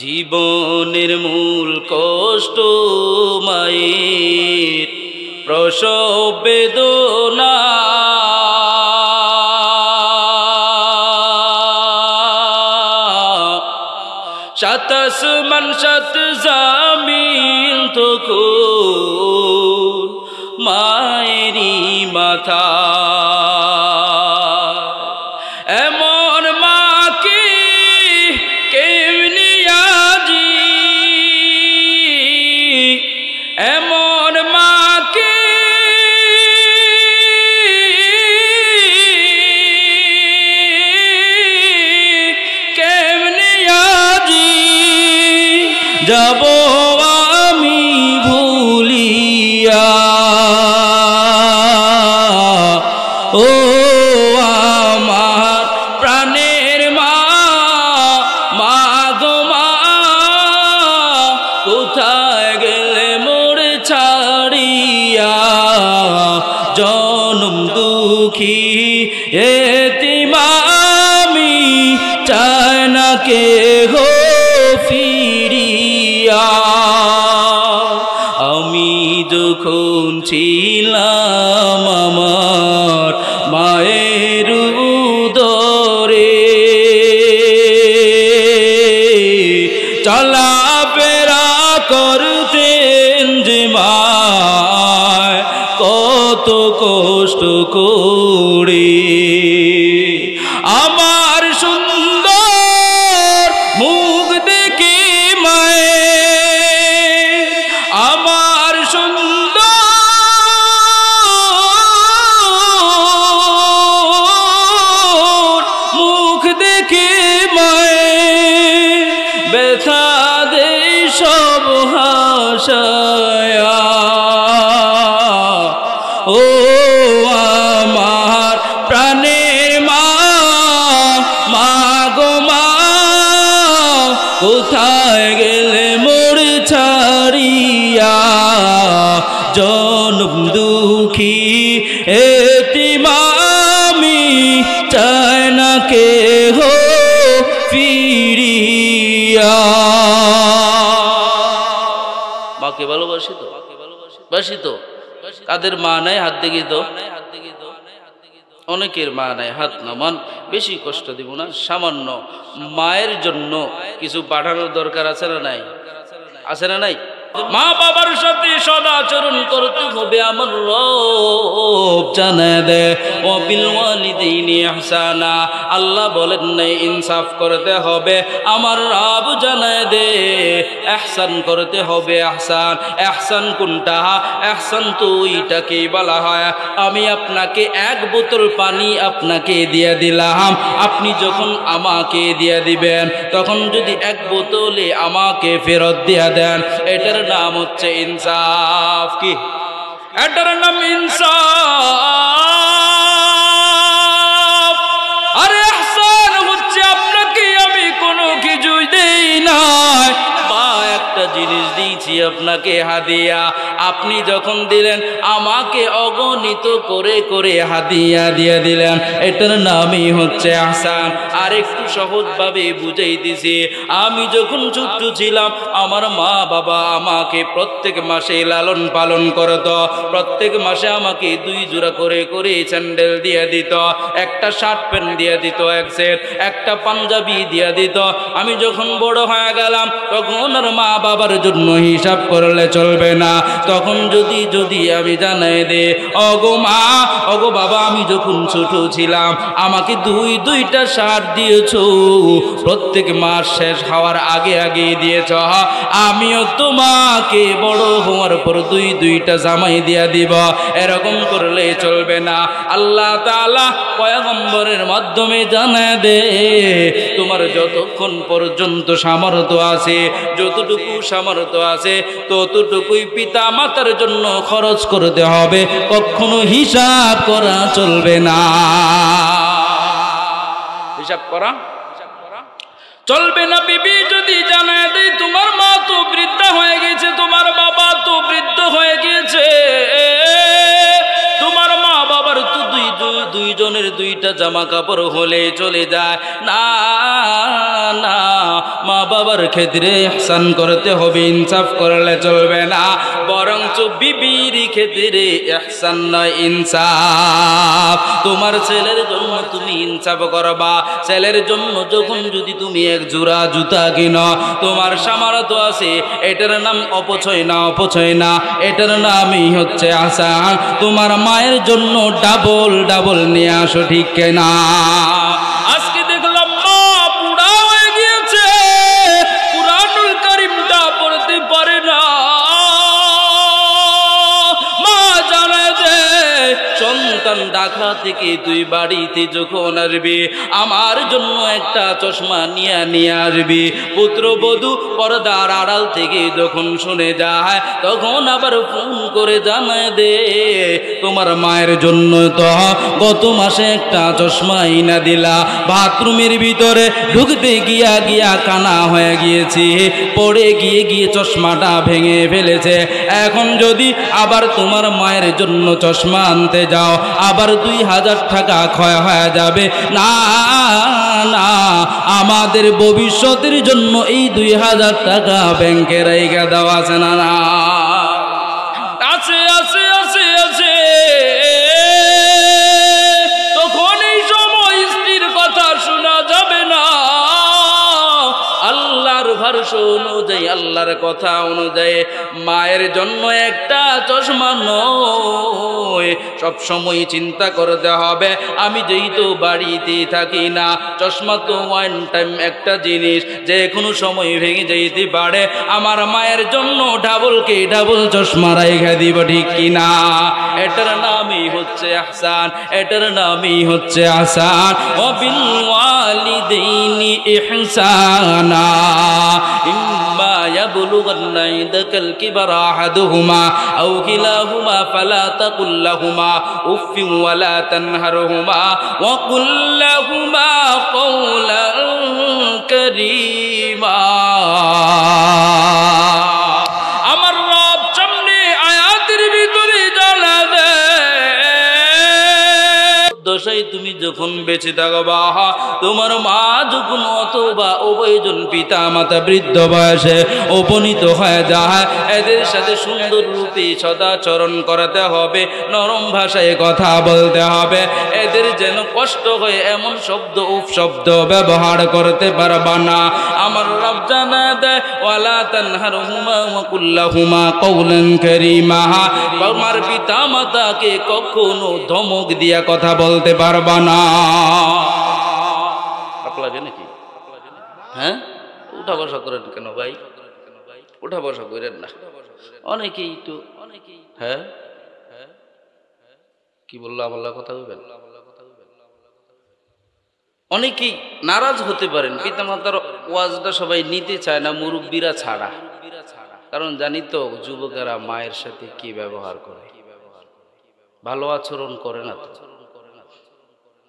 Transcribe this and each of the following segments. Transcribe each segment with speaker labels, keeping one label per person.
Speaker 1: জীবনের মূল কষ্ট মায়ের প্রসব বেদনা, সাত আসমান সাত জামিন তখন মায়েরই মাথা। এমন মাকে কেমনি আজি, এমন মাকে কেমনি আজি যাব আমি ভুলিয়া। ও আমার প্রাণের মা, মা গো মা, কোথায় গেলে মোরে ছাড়িয়া। জনম দুঃখী এতিম আমি, চাই না কেহ ফিরিয়া। আমি যখন ছিলাম আমার মায়ের উদরে, চলাফেরা করতেন যে মায় কত কষ্ট করে। আমার সুন্দর মুখ দেখে মায়ে, আমার সুন্দর মুখ দেখে মায়ে ব্যথা দে সব হাসায়া। ও আমার প্রাণের মা, মা গো মা, কোথায় গেলে মোর ছাড়িয়া। জনম দুঃখী এতিম আমি, চাই না কেহ ফিরিয়া। মাকে ভালোবাসি তো, বাসি তো। কাদের মা নাই হাত দেখি তো? অনেকের মা নাই, হাত নামান। বেশি কষ্ট দিব না, সামান্য মায়ের জন্য কিছু পাঠানোর দরকার আছে না নাই? আছে না নাই? মা বাবার সাথে সদাচরণ করতে হবে আমার রব জানায় দেয়। ও বিল ওয়ালিদাইনি ইহসানা, আল্লাহ বলেন নাই ইনসাফ করতে হবে, আমার রব জানায় দে ইহসান করতে হবে। ইহসান, ইহসান কোনটা? ইহসান তো ওইটাকেই বলা হয় আমি আপনাকে এক বোতল পানি আপনাকে দিয়ে দিলাম, আপনি যখন আমাকে দিয়ে দিবেন তখন যদি এক বোতলে আমাকে ফেরত দিয়ে দেন, এটার নাম হচ্ছে ইনসাফ। কি এটার নাম? ইনসাফ। আরে ইহসান হচ্ছে আপনাকে আমি কোনো কিছুই দেই নাই, বা একটা জিনিস দিয়েছি আপনাকে হাদিয়া, আপনি যখন দিলেন আমাকে অগণিত করে করে হাদিয়া দিয়ে দিলেন, এটার নামই হচ্ছে ইহসান। আর একটু সহজভাবে বুঝাই দিছি, আমি যখন ছোট্ট ছিলাম আমার মা বাবা আমাকে প্রত্যেক মাসে লালন পালন করত, প্রত্যেক মাসে আমাকে 2 জোড়া করে করে স্যান্ডেল দিয়ে দিত, একটা শার্ট প্যান্ট দিয়ে দিত, এক সেট, একটা পাঞ্জাবি দিয়ে দিত। আমি যখন বড় হয়ে গেলাম তখন আর মা বাবার জন্য হিসাব করলে চলবে না, তখন যদি আমি জানাই দে ওগো মা ওগো বাবা আমি যখন ছোট ছিলাম আমাকে 2টা শার্ট দিয়েছো, প্রত্যেক মাস শেষ হওয়ার আগে আগে দিয়েছ, আমিও তোমাকে বড় হওয়ার পর 2টা জামাই দিয়া দিব, এরকম করলে চলবে না। আল্লাহ তাআলা পয়গম্বরের মাধ্যমে জানায় দে তোমার যতক্ষণ পর্যন্ত সামর্থ্য আছে, যতটুকু সামর্থ্য আছে ততটুকুই পিতা মাতার জন্য খরচ করতে হবে, কখনো হিসাব করা চলবে না। হিসাব করা চলবে না। বিবি যদি জানায় দেয় তোমার মা তো বৃদ্ধা হয়ে গেছে, তোমার বাবা তো বৃদ্ধ হয়ে গেছে, তোমার মা বাবার তো দুইজনের দুইটা জামা কাপড় হলে চলে যায়। না না, মা বাবার ক্ষেত্রে ইহসান করতে হবে, ইনসাফ করলে চলবে না, বরঞ্চ বিবির ক্ষেত্রে ইহসান নয় ইনসাফ। তোমার ছেলের জন্য তুমি ইনসাফ করবা। ছেলের জন্য যখন যদি তুমি এক জোড়া জুতা কিনো, তোমার সামর্থ্য আছে, এটার নাম অপচয় না, অপচয় না, এটার নামই হচ্ছে আসান। তোমার মায়ের জন্য ডাবল ডাবল নিয়ে আসো, ঠিক কিনা? আজকে দেখলাম মা বুড়া হয়ে গিয়েছে, কুরআনুল কারীমটা পড়তে পারে না। মা জানে যে সন্তান ঢাকা থেকে তুই বাড়িতে যখন আসবি, আমার জন্য একটা চশমা নিয়ে আসবি। পুত্রবধূ পর্দার আড়াল থেকে যখন শুনে যায়, তখন আবার ফোন করে জানায় দে, তোমার মায়ের জন্য তো গত মাসে একটা চশমা ইনা দিলা, বাথরুমের ভিতরে ঢুকতে গিয়া কানা হয়ে গিয়েছি, পড়ে গিয়ে চশমাটা ভেঙে ফেলেছে। এখন যদি আবার তোমার মায়ের জন্য চশমা আনতে যাও, আবার 2000 টাকা ক্ষয় হয়ে যাবে। না না, আমাদের ভবিষ্যতের জন্য এই 2000 টাকা ব্যাংকে রেখে দেওয়া আছে না? না আছে আছে আছে আছে। তখন এই সময় স্ত্রীর কথা শোনা যাবে না। আল্লাহর ভার্স অনুযায়ী, আল্লাহর কথা অনুযায়ী মায়ের জন্য একটা চশমা নয়, সব সময় চিন্তা করতে হবে, আমি যেহেতু বাড়িতে থাকি না, চশমা তো ওয়ান টাইম একটা জিনিস, যে কোনো সময় ভেঙে যেতে পারে। আমার মায়ের জন্য ডাবলকে ডাবল চশমা রাইখা দিব, ঠিক কিনা? এটার নামই হচ্ছে ইহসান, এটার নামই হচ্ছে আসান। ওয়া বিল ওয়ালিদাইনি ইহসানা ইম্মা ইয়াবলুগান্না ইনদাকাল কিবারা আহাদুহুমা আও কিলাহুমা ফালা তাকুল লাহুমা উফফিন ওয়ালা তানহারহুমা ওয়া কুল লাহুমা কওলান কারীমা। আমার রব সামনে আয়াতের ভিতরে জানা দশাই তুমি যখন বেঁচে থাকবা, তোমার মা যখন অথবা উভয়জন পিতা মাতা বৃদ্ধ বয়সে উপনীত হয়ে যায়, এদের সাথে সুন্দর রূপে সদাচরণ করাতে হবে, নরম ভাষায় কথা বলতে হবে। এদের যেন কষ্ট হয় এমন শব্দ উপশব্দ ব্যবহার করতে পারবা না। আমার রব জানা দেয়, ওয়ালা তানহারহুমা ওয়া কুল লাহুমা কওলান কারীমা। তোমার পিতা মাতাকে কখনো ধমক দিয়া কথা বলতে পারবা না। লাগে নাকি? হ্যাঁ, উঠা বসা করেন কেন ভাই? উঠা বসা করেন না। অনেকেই তো হ্যাঁ কি বললো, আল্লাহ কথা বলবেন। অনেকেই নারাজ হতে পারেন, পিতামাতার ওয়াজটা সবাই নিতে চায় না, মুরব্বীরা ছাড়া। কারণ জানি তো যুবকেরা মায়ের সাথে কি ব্যবহার করে, ভালো আচরণ করে না তো,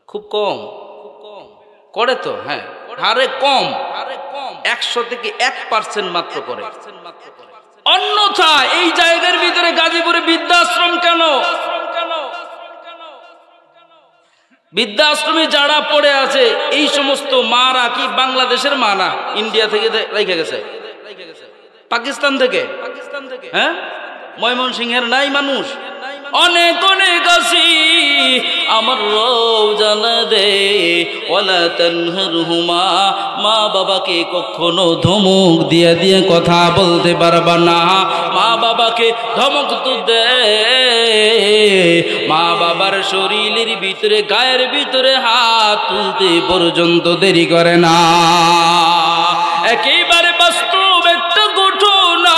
Speaker 1: খুব কম করে তো। হ্যাঁ, হারে কম, 100 থেকে 1% মাত্র করে। অন্যথা এই জায়গার ভিতরে গাজীপুরে বৃদ্ধাশ্রম কেন? বৃদ্ধাশ্রমে যারা পড়ে আছে এই সমস্ত মারা কি বাংলাদেশের মা না, ইন্ডিয়া থেকে রেখে গেছে, পাকিস্তান থেকে, হ্যাঁ, ময়মনসিংহের নাই মানুষ, অনেক অনেক আছি। আমার রব জানা দে, ওয়ালা তানহারহুমা, মা বাবাকে কখনো ধমক দিয়ে কথা বলতে পারবা না। মা বাবাকে ধমক তো দে, মা বাবার শরীরের ভিতরে গায়ের ভিতরে হাত তুলতে পর্যন্ত দেরি করে না। একেবারে বাস্তব একটা ঘটনা।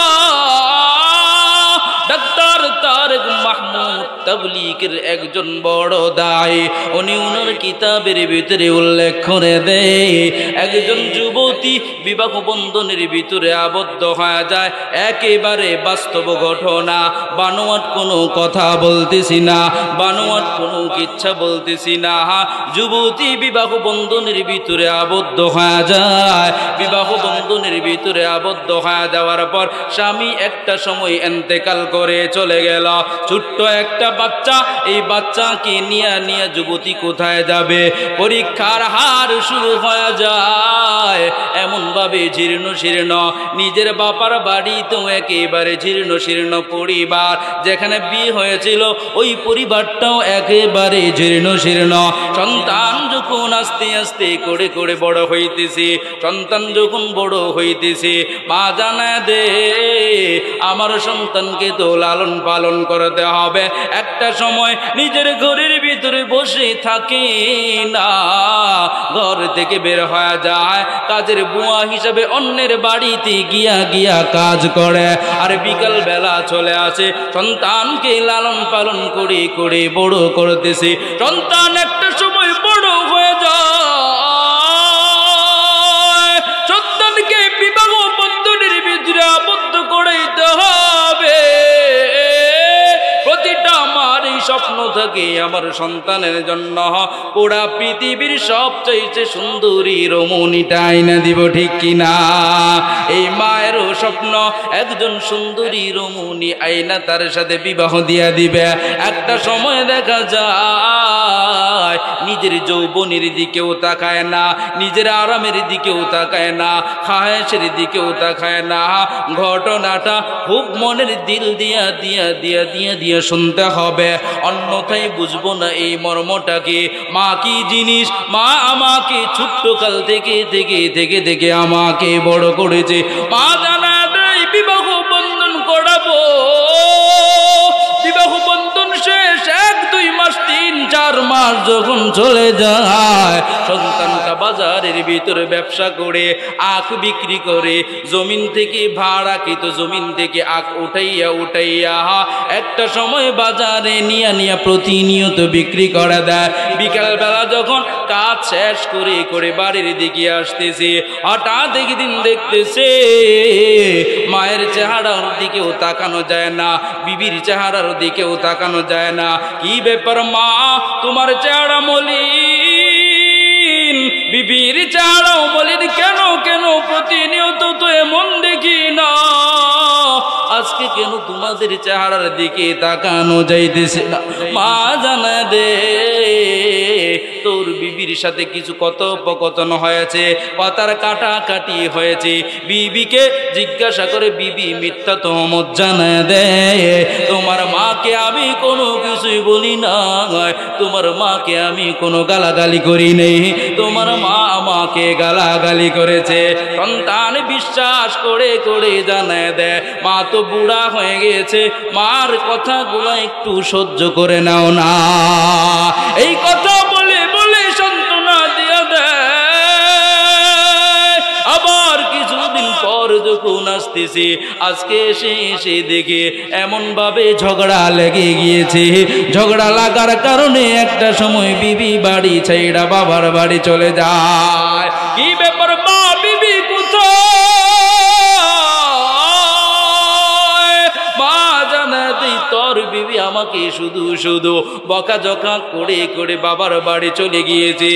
Speaker 1: ডাক্তার তারেক মাহমুদ তাবলীগের একজন বড় দায়ী, উনি উনার কিতাবের ভিতরে উল্লেখ করে দেয়, একজন যুবতী বিবাহ বন্ধনের ভিতরে আবদ্ধ হয়ে যায়। একেবারে বাস্তব ঘটনা, বানোয়াট কোনো কথা বলতেছি না, বানোয়াট কোনো কিচ্ছা বলতেছি না। যুবতী বিবাহ বন্ধনের ভিতরে আবদ্ধ হয়ে যায়। বিবাহ বন্ধনের ভিতরে আবদ্ধ হয়ে যাওয়ার পর স্বামী একটা সময় ইন্তেকাল করে চলে গেল। ছোট্ট একটা বাচ্চা, এই বাচ্চাকে নিয়ে যুবতী কোথায় যাবে? পরীক্ষার হার শুরু হয়ে যায় এমন ভাবে জীর্ণ শীর্ণ, নিজের বাবার বাড়ি তো একেবারে জীর্ণ শীর্ণ পরিবার, যেখানে বিয়ে হয়েছিল ওই পরিবারটাও একেবারে জীর্ণ শীর্ণ। সন্তান যখন আস্তে আস্তে করে করে বড় হইতেছে, সন্তান যখন বড় হইতেছে, মা জানায় দে আমার সন্তানকে তো লালন পালন করতে হবে। একটা সময় নিজের ঘরের ভিতরে বসে থাকে না, ঘর থেকে বের হয়ে যায়, কাজের বুয়া হিসাবে অন্যের বাড়িতে গিয়া কাজ করে, আর বিকাল বেলা চলে আসে সন্তানকে লালন পালন করে করে বড় করতেছে। সন্তান একটা সময় বড় হয়ে যায়, সন্তানকে বিবাহ বন্ধনের ভিতরে আবদ্ধ করাইতে হবে। প্রতিটা আমার এই স্বপ্ন থাকে আমার সন্তানের জন্য পুরা পৃথিবীর সবচেয়ে সুন্দরী রমণীটা আইনা দিব, ঠিক কিনা? এই মায়েরও স্বপ্ন একজন সুন্দরী রমণী আইনা তার সাথে বিবাহ দিয়া দিবে। একটা সময় দেখা যায় নিজের যৌবনের দিকেও তাকায় না, নিজের আরামের দিকেও তাকায় না, খায়েশের দিকেও তাকায় না। ঘটনাটা খুব মনের দিল দিয়া দিয়া দিয়া দিয়া দিয়া শুনতে হবে, অন্যথায় বুঝবো না এই মর্মটাকে। মা কি জিনিস? মা আমাকে ছোট্ট কাল থেকে থেকে থেকে থেকে আমাকে বড় করেছে। মা জানা দেয় বিবাহ বন্ধন করাবো, বিবাহ বন্ধন শেষ 1-2 মাস 3-4 মাস যখন চলে যায়, সন্তানটা বাজারের ভিতরে ব্যবসা করে আখ বিক্রি করে, জমিন থেকে ভাড়াকৃত জমিন থেকে আখ উঠাইয়া উঠাইয়া একটা সময় বাজারে নিয়ে প্রতিনিয়ত বিক্রি করে দেয়। বিকাল বেলা যখন কাজ শেষ করে করে বাড়ির দিকে আসতেছে, হঠাৎ একদিন দেখতেছে মায়ের চেহারার দিকেও তাকানো যায় না, বিবির চেহারার দিকেও তাকানো যায় না। কি ব্যাপার মা, তোমার চেহারা মলিন, বিবির চেহারাও মলিন, কেন কেন প্রতিনিয়ত তো এমন দেখি না, আজকে কেন তোমাদের চেহারার দিকে তাকানো যাইতেছে না? মা জানা দে তোর বিবির সাথে কিছু কথোপকথন হয়েছে, কথার কাটাকাটি হয়েছে। বিবিকে জিজ্ঞাসা করে বিবি মিথ্যা তহমত জানায় দেয়, তোমার মাকে আমি কোনো কিছুই বলি না, তোমার মাকে আমি কোনো গালাগালি করি নেই, তোমার মা আমাকে গালাগালি করেছে। সন্তান বিশ্বাস করে করে জানায় দেয় মা তো বুড়া হয়ে গেছে, মার কথাগুলো একটু সহ্য করে নাও না। এই কথা বলে বলে সান্ত্বনা দিয়ে দেয়। আবার কিছুদিন পর যখন আসতেছে, আজকে এসে দেখে এমন ভাবে ঝগড়া লেগে গিয়েছে, ঝগড়া লাগার কারণে একটা সময় বিবি বাড়ি ছেড়ে বাবার বাড়ি চলে যায়। কি ব্যাপার মা, বিবি কোথায়? তোর বিবি আমাকে শুধু শুধু বকাঝকা করে করে বাবার বাড়ি চলে গিয়েছে।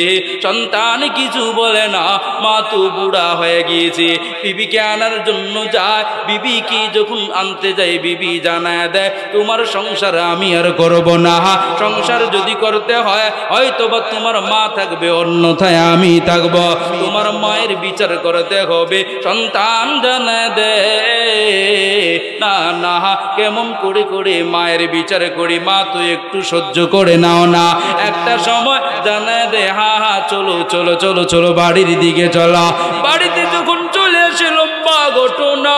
Speaker 1: সন্তান কিছু বলে না, মা তো বুড়া হয়ে গিয়েছে। বিবিকে আনার জন্য যায়, বিবিকে যখন আনতে যাই বিবি জানায় দেয় তোমার সংসার আমি আর করব না, সংসার যদি করতে হয় হয়তো বা তোমার মা থাকবে, অন্যথায় আমি থাকব, তোমার মায়ের বিচার করতে হবে। সন্তান জানায় দেয় না না, কেমন করে করে মায়ের বিচার করি, মা তো একটু সহ্য করে নাও না। একটা সময় জানায় দে হা হা চলো চলো চলো চলো বাড়ির দিকে চলো। বাড়িতে যখন চলে আসে লম্বা ঘটনা,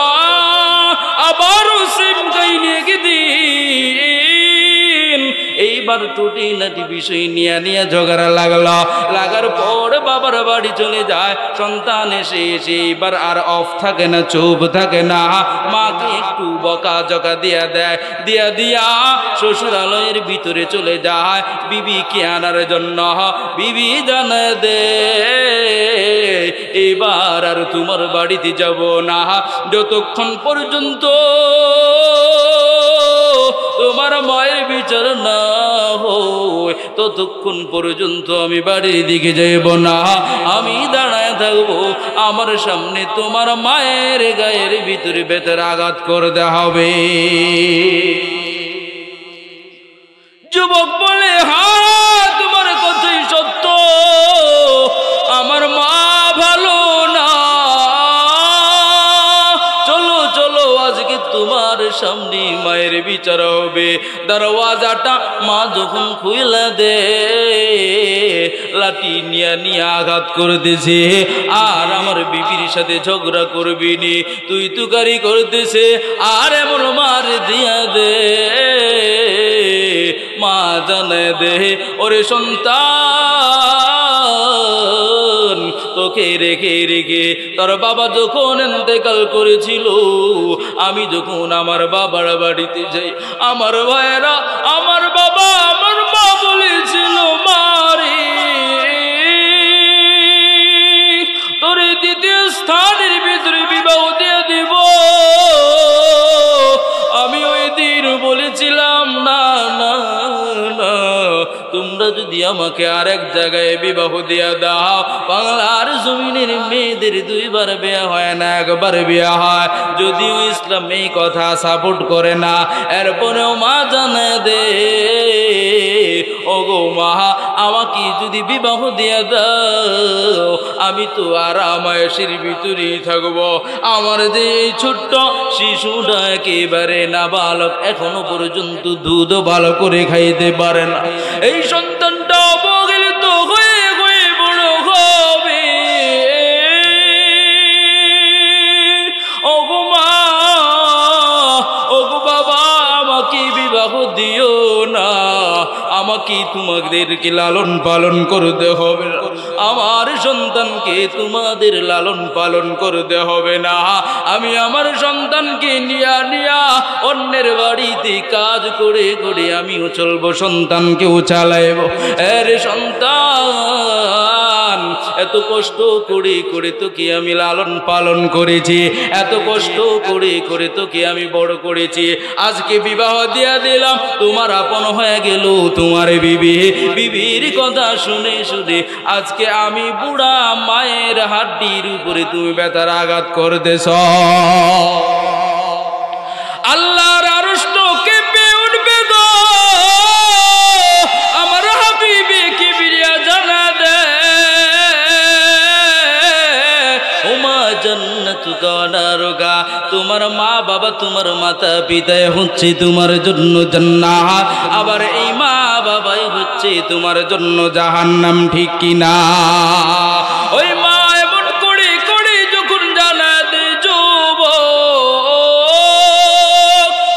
Speaker 1: আবারও সেম কাহিনী একদিন, এইবার টুটি নাটি বিষয় নিয়ে ঝগড়া লাগলো। লাগার পর বাবার বাড়ি চলে যায়। সন্তান এসে এইবার আর অফ থাকে না, চুপ থাকে না, মাকে একটু বকা জকা দিয়া দেয়, দিয়া শ্বশুরালয়ের ভিতরে চলে যায় বিবিকে আনার জন্য। বিবি জানায় দে এবার আর তোমার বাড়িতে যাব না, যতক্ষণ পর্যন্ত তোমার মায়ের বিচার না হয় ততক্ষণ পর্যন্ত আমি বাড়ির দিকে যাইব না। আমি দাঁড়ায় থাকবো, আমার সামনে তোমার মায়ের গায়ের ভিতরে বেতের আঘাত করতে হবে। যুবক বলে, হ্যাঁ তোমার কথাই সত্য, আমার মা ভালো না, চলো চলো আজকে তোমার সামনে মায়ের বিচার হবে। দরওয়াজাটা মা যখন খুইলা দে, লাঠি নিয়ে আঘাত করতেছে, আর আমার বিবির সাথে ঝগড়া করবি নি, তুই তুকারি করতেছে, আর এমন মার দিয়া দে। মা জানে দে, ওরে সন্তান, তোকে রেখে রেখে তোর বাবা যখন ইন্তেকাল করেছিল, আমি যখন আমার বাবার বাড়িতে যাই, আমার ভাইয়েরা, আমার বাবা, আমার মা বলেছিল, মারে তোর দ্বিতীয় স্থানের ভিতরে বিবাহ দিয়ে দিব। আমি ওই দিন বলেছিলাম, না না না, তোমরা যদি আমাকে আরেক জায়গায় বিবাহ দিয়া দাও, বাংলার জমিনের মেয়েদের দুইবার বিয়ে হয় না, একবার বিয়ে হয়। যদিও ইসলাম এই কথা সাপোর্ট করে না, এরপরেও মা জানে দে, ওগো মা, আমাকে যদি বিবাহ দিয়া দাও, আমি তো আরামায়েশের ভিতরেই থাকবো। আমার যে এই ছোট্ট শিশুটা একেবারে নাবালক, এখনো পর্যন্ত দুধ ভালো করে খাইতে পারে না, এই সন্তানটা অবহেলিত হয়ে হয়ে বড় হবে। ওগো মা, ওগো বাবা, আমাকে বিবাহ দিও না, আমাকে তোমাদেরকে লালন পালন করতে হবে না, আমার সন্তানকে তোমাদের লালন পালন করতে হবে না। আমি আমার সন্তানকে নিয়া অন্যের বাড়িতে কাজ করে করে আমিও চলবো, সন্তানকেও চালাইব। আরে সন্তান, এত কষ্ট করে করে তোকে আমি লালন পালন করেছি, এত কষ্ট করে করে তোকে আমি বড় করেছি, আজকে বিবাহ দিয়া দিলাম, তোমার আপন হয়ে গেল তোমার বিবির কথা শুনে শুনে আজকে আমি বুড়া মায়ের হাড্ডির উপরে তুমি বেতার আঘাত করতেছ। আল্লাহর আরশ তো কেঁপে উঠবে গো, আমার হাবিবে কিবরিয়া জানা দে, ওমা জান্নাতুকা ওয়া নারুকা, তোমার মা বাবা, তোমার মাতা পিতা হচ্ছে তোমার জন্য জান্নাত, আবার এই মা বাবাই হচ্ছে তোমার জন্য জাহান্নাম, ঠিক কিনা? ওই মা এমন করে করে যখন জানা দে যুবক,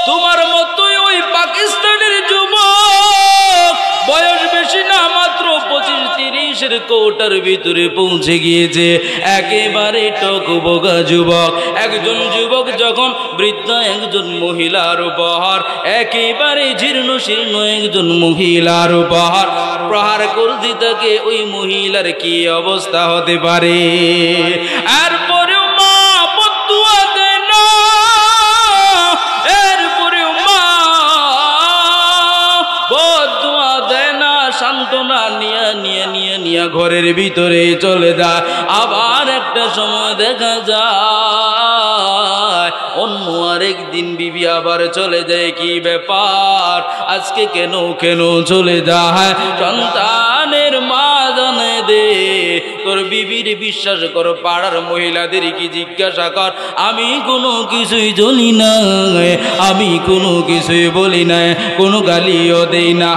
Speaker 1: তোমার মতোই ওই পাকিস্তানের যুবক, বয়স বেশি না, মাত্র 25-30 কোটার ভিতরে পৌঁছে গিয়েছে, একেবারে টকবগা যুবক। একজন যুবক যখন বৃদ্ধ একজন মহিলার উপহার, একেবারে জীর্ণ শীর্ণ একজন মহিলার উপহার প্রহার করতে থাকে, ওই মহিলার কি অবস্থা হতে পারে? এরপরেও মা বদদুয়া দেয় না, এরপরেও মা বদদুয়া দেয় না, সান্ত্বনা নিয়ে ঘরের ভিতরে চলে যায়। আবার একটা সময় দেখা যায় অন্য আরেক দিন বিবি আবার চলে যায়, কি ব্যাপার আজকে কেন চলে যায়? সন্তানের মা জানে দে, তোর বিবির বিশ্বাস কর, পাড়ার মহিলাদের কি জিজ্ঞাসা কর, আমি কোনো কিছুই জানি না, আমি কোনো কিছুই বলি না, কোনো গালিও দেই না,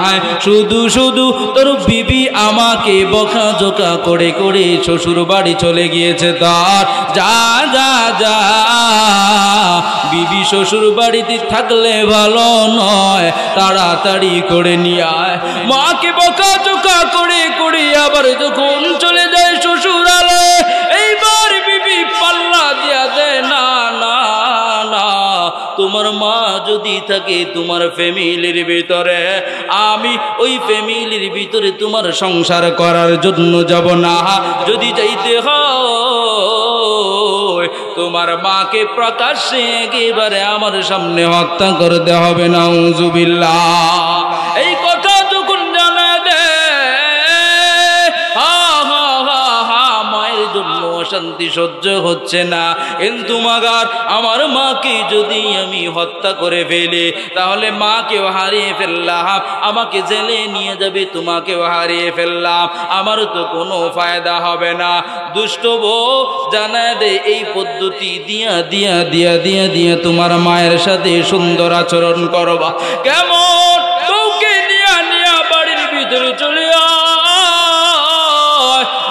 Speaker 1: শুধু শুধু তোর বিবি আমাকে বকাঝকা করে করে শ্বশুর বাড়ি চলে গিয়েছে, তার যা যা যা, বিবি শ্বশুর বাড়িতে থাকলে ভালো নয়, তাড়াতাড়ি করে নিয়ে আয়। মাকে বকাঝকা করে করে আবার যখন চলে যায় শ্বশুরালয়ে, এইবার বিবি পাল্লা দিয়া দেয়, না না না, তোমার মা যদি থাকে তোমার ফ্যামিলির ভিতরে, আমি ওই ফ্যামিলির ভিতরে তোমার সংসার করার জন্য যাব না, যদি যাইতে হয় তোমার মাকে প্রকাশ্যে একেবারে আমার সামনে হত্যা করতে হবে, নাউজুবিল্লাহ। এই কথা যখন জানা দেয়, হা হা হা হা, মায়ের জন্য অশান্তি সহ্য হচ্ছে না, কিন্তু মাগার আমার মাকে যদি আমি হত্যা করে ফেলি তাহলে মাকেও হারিয়ে ফেললাম, আমাকে জেলে নিয়ে যাবে, তোমাকেও হারিয়ে ফেললাম, আমার তো কোনো ফায়দা হবে না। দুষ্ট বউ জানায় দে এই পদ্ধতি দিয়া দিয়া দিয়া দিয়া দিয়া তোমার মায়ের সাথে সুন্দর আচরণ করবা। কেমন? বউকে নিয়া নিয়া বাড়ির ভিতরে চলে আয়।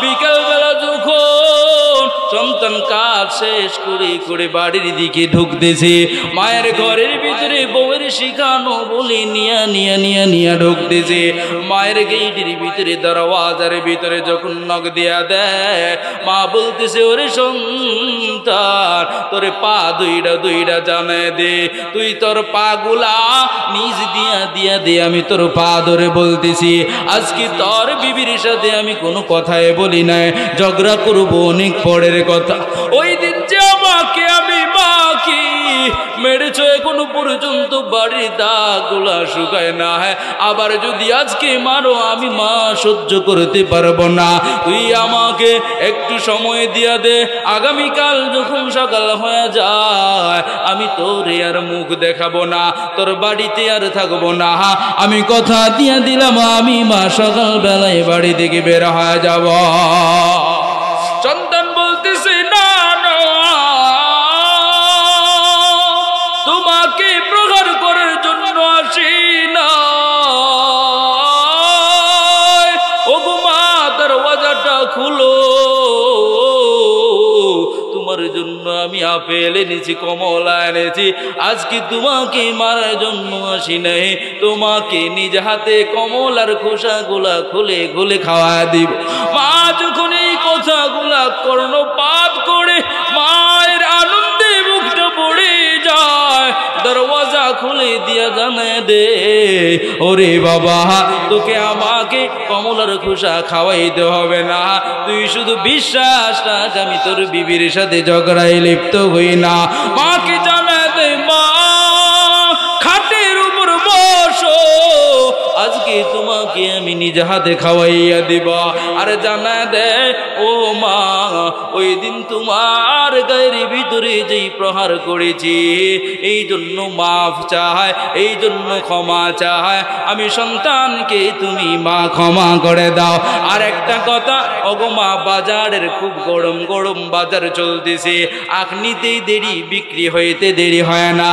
Speaker 1: বিকালবেলা যখন সন্তান কাজ শেষ করে করে বাড়ির দিকে ঢুকতেছে, মায়ের ঘরের ভিতরে বউয়ের শিখানো বলে নিয়া নিয়া নিয়া নিয়া ঢুকতেছে। মায়ের গেটের ভিতরে দরওয়াজার ভিতরে যখন নখ দিয়া দেয়, মা বলতেছে ওরে সন্তান তোরে পা দুইটা দুইটা জানায় দে, তুই তোর পা গুলা নিজ দিয়া দিয়া দে, আমি তোর পা ধরে বলতেছি আজকে তোর বিবির সাথে আমি কোনো কথাই বলি নাই, ঝগড়া করবো অনেক পরের কথা। ওই দিন যে আমাকে আমি মাকে মেরেছ এখনো পর্যন্ত বাড়ির দাগগুলা শুকায় না, আবার যদি আজকে মারো আমি মা সহ্য করতে পারবো না, তুই আমাকে একটু সময় দিয়া দে, আগামীকাল যখন সকাল হয়ে যায় আমি তোরে আর মুখ দেখাবো না, তোর বাড়িতে আর থাকবো না, আমি কথা দিয়া দিলাম আমি মা সকাল বেলায় বাড়ি থেকে বের হয়ে যাব। সন্তান বলতেছে না না, তোমাকে প্রহার করার জন্য আসি না, ওগো মা দরওয়াজাটা খুলো, তোমার জন্য আমি আপেল এনেছি, কমলা এনেছি, আজকে তোমাকে মারার জন্য আসি নাই, তোমাকে নিজ হাতে কমলার খোসাগুলা খুলে খুলে খাওয়া দিব। মা যখন এই কথাগুলা কর্ণপাত করে মায়ের আনন্দে মুখটা পড়ে যায়, দরওয়াজা খুলে দিয়া জানায় দে ওরে বাবা তোকে আমাকে কমলার খোসা খাওয়াইতে হবে না, তুই শুধু বিশ্বাস রাখ আমি তোর বিবির সাথে ঝগড়ায় লিপ্ত হই না। মাকে জানায় দে মা খাটের উপর বসো, আজকে তোমাকে আমি নিজ হাতে খাওয়াইয়া দিব। আর জানায় দে ও মা ওই দিন তোমার গায়ের ভিতরে যেই প্রহার করেছি এই জন্য মাফ চায়, এই জন্য ক্ষমা চায়, আমি সন্তানকে তুমি মা ক্ষমা করে দাও। আর একটা কথা ওগো মা, বাজারের খুব গরম গরম বাজার চলতেছে, আখ নিতেই দেরি বিক্রি হইতে দেরি হয় না,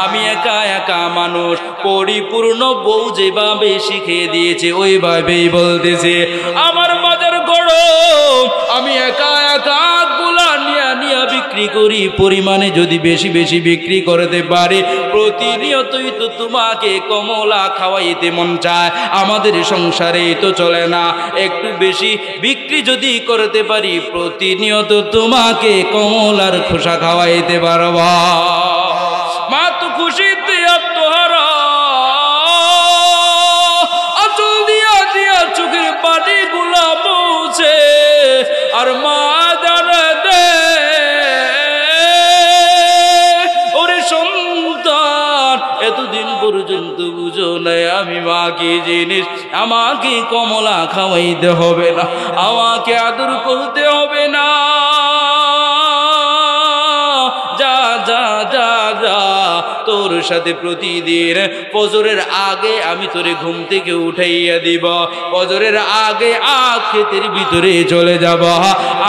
Speaker 1: আমি একা একা মানুষ, পরিপূর্ণ বউ যেভাবে শিখিয়ে দিয়েছে ওইভাবেই বলতেছে আমার বাজার গরম, আমি একা একা গুলা নিয়া নিয়া বিক্রি করি, পরিমাণে যদি বেশি বেশি বিক্রি করতে পারে প্রতিনিয়তই তো তোমাকে কমলা খাওয়াইতে মন চায়, আমাদের সংসারে তো চলে না, একটু বেশি বিক্রি যদি করতে পারি প্রতিনিয়ত তোমাকে কমলার খোসা খাওয়াইতে পারবা। মা তো খুশিতে আত্মহারা, আঁচল দিয়া দিয়া চোখের পানি গুলা মুছে, আর মা জানে দে ওরে সন্তান এতদিন পর্যন্ত বুঝো নাই আমি মা কি জিনিস, আমাকে কমলা খাওয়াইতে হবে না, আমাকে আদর করতে হবে না, যা যা যা যা তোর সাথে প্রতিদিন ফজরের আগে আমি তোরে ঘুম থেকে উঠাইয়া দিব, ফজরের আগে ক্ষেতের ভিতরে চলে যাব,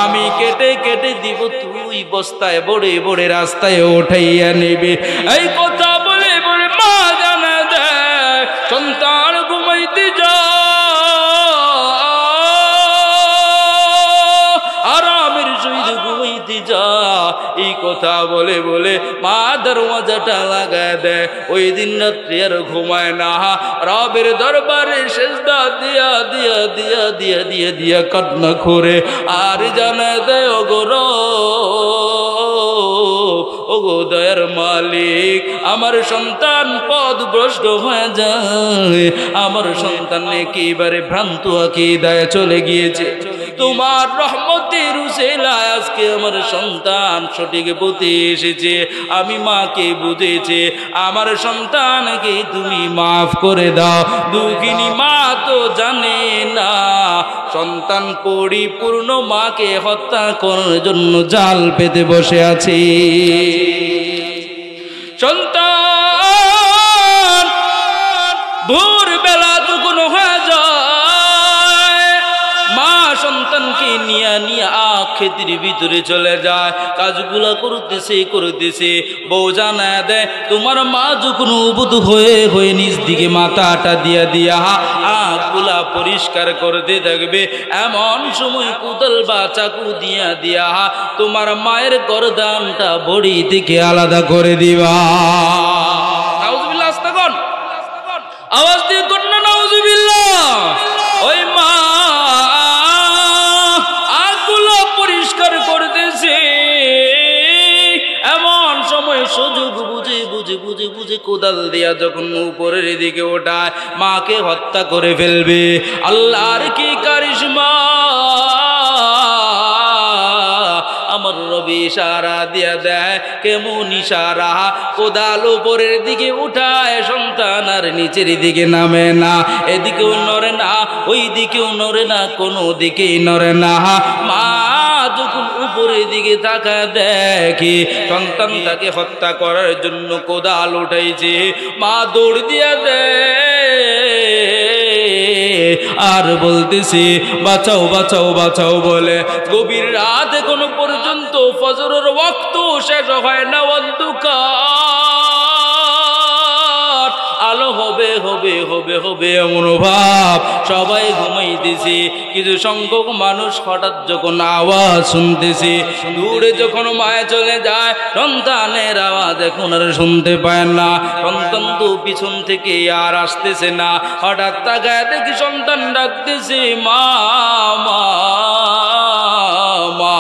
Speaker 1: আমি কেটে কেটে দিব, তুই বস্তায় বড়ে বড়ে রাস্তায় উঠাইয়া নেবে। এই কথা বলে বলে মা জানা দেয় সন্তান ঘুমাইতে যা, আরামের সহিত ঘুমাইতে যা, এই কথা বলে বলে মা দরওয়াজাটা লাগায় দেয়। ওই দিন রাত্রি আর ঘুমায় না, রবের দরবারে সেজদা দিয়া দিয়া দিয়া দিয়া দিয়া দিয়া কান্না করে আর জানায় দেয় ওগো ওগো দয়ার মালিক, আমার সন্তান পথভ্রষ্ট হয়ে যায়, আমার সন্তান একেবারে ভ্রান্ত আকীদায় চলে গিয়েছে, তোমার রহমতের উসিলায় আজকে আমার সন্তান সঠিক পথে এসেছে, আমি মাকে বুঝেছি, আমার সন্তানকে তুমি মাফ করে দাও। দুঃখিনী মা তো জানে না সন্তান পরিপূর্ণ মাকে হত্যা করার জন্য জাল পেতে বসে আছে। সন্তান ভোরবেলা যখন হয়ে যায়, মা সন্তানকে নিয়ে নিয়ে ক্ষেতের ভিতরে চলে যায়, কাজগুলা করতেছে। বউ জানায় দেয় তোমার মা যখন উবুদ হয়ে নিজ দিকে মাথাটা দিয়া আগুলা পরিষ্কার করতে থাকবে, এমন সময় কোদাল বা চাকু দিয়া তোমার মায়ের গর্দানটা বড়ি থেকে আলাদা করে দিবা। নাউজুবিল্লাহ, আস্তাগফিরুল্লাহ, আওয়াজ দিয়ে কোন না নাউজুবিল্লাহ। ওই মা আগুলা পরিষ্কার করতেছে, এমন সময় সুযোগ বুঝে কোদাল দিয়া যখন উপরের দিকে ওঠায়, মাকে হত্যা করে ফেলবে। আল্লাহর কি কারিশমা, আমার রবি ইশারা দিয়া দেয়। কেমন ইশারা? কোদাল উপরের দিকে উঠায়, সন্তান আর নিচের দিকে নামে না, এদিকেও নড়ে না, ওই দিকেও নড়ে না, কোনো দিকেই নড়ে না। মা যখন উপরের দিকে তাকা দেখে সন্তান তাকে হত্যা করার জন্য কোদাল উঠাইছে, মা দৌড় দিয়া দেয় আর বলতেছে বাঁচাও বাঁচাও বাঁচাও বলে। গভীর রাত এখনো পর্যন্ত ফজরের ওয়াক্ত শেষ হয় না, অন্ধকার, আলো হবে হবে হবে হবে এমন ভাব, সবাই ঘুমাইতেছে। কিছু সংখ্যক মানুষ হঠাৎ যখন আওয়াজ শুনতেছে, দূরে যখন মায়া চলে যায়, সন্তানের আওয়াজ এখন আর শুনতে পায় না। সন্তান তো পিছন থেকে আর আসতেছে না, হঠাৎ তাকায় দেখি সন্তান ডাকতেছে মা মা মা,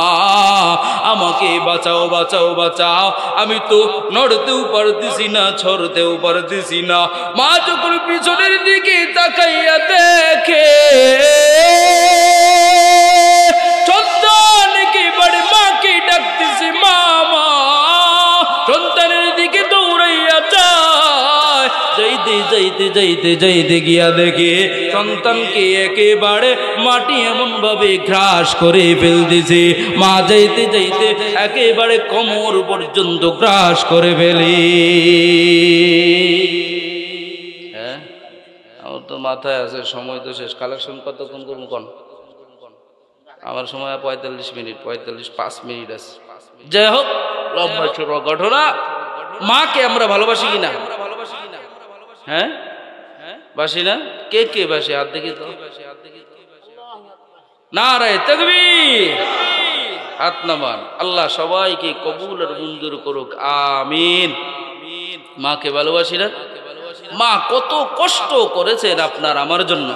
Speaker 1: আমাকে বাঁচাও বাঁচাও বাঁচাও, আমি তো নড়তেও পারতেছি না, ছড়তেও পারতেছি না। মা যখন পিছনের দিকে তাকাইয়া দেখে সন্তান একেবারে মাকে ডাকতেছে মা মা, সন্তানের দিকে দৌড়াইয়া যায়, যাইতে গিয়া দেখে সন্তানকে একেবারে মাটি এমন ভাবে গ্রাস করে ফেলতেছে। মা যাইতে একেবারে কোমর পর্যন্ত গ্রাস করে ফেলে। হ্যাঁ, আমার তো মাথায় আছে, সময় তো শেষ। কালেকশন কতক্ষণ করবো কোন? আমার সময় 45 মিনিট, 5 মিনিট আছে। যাই হোক, লম্বা ছোট ঘটনা। মাকে আমরা ভালোবাসি কিনা? হ্যাঁ, বাসি না? কে কে বাসি? হাত দেখি তো। নারায়ে তাকবীর, হাত নামান। আল্লাহ সবাইকে কবুল আর মঞ্জুর করুক, আমিন। মাকে ভালোবাসি না? মা কত কষ্ট করেছেন আপনার আমার জন্য।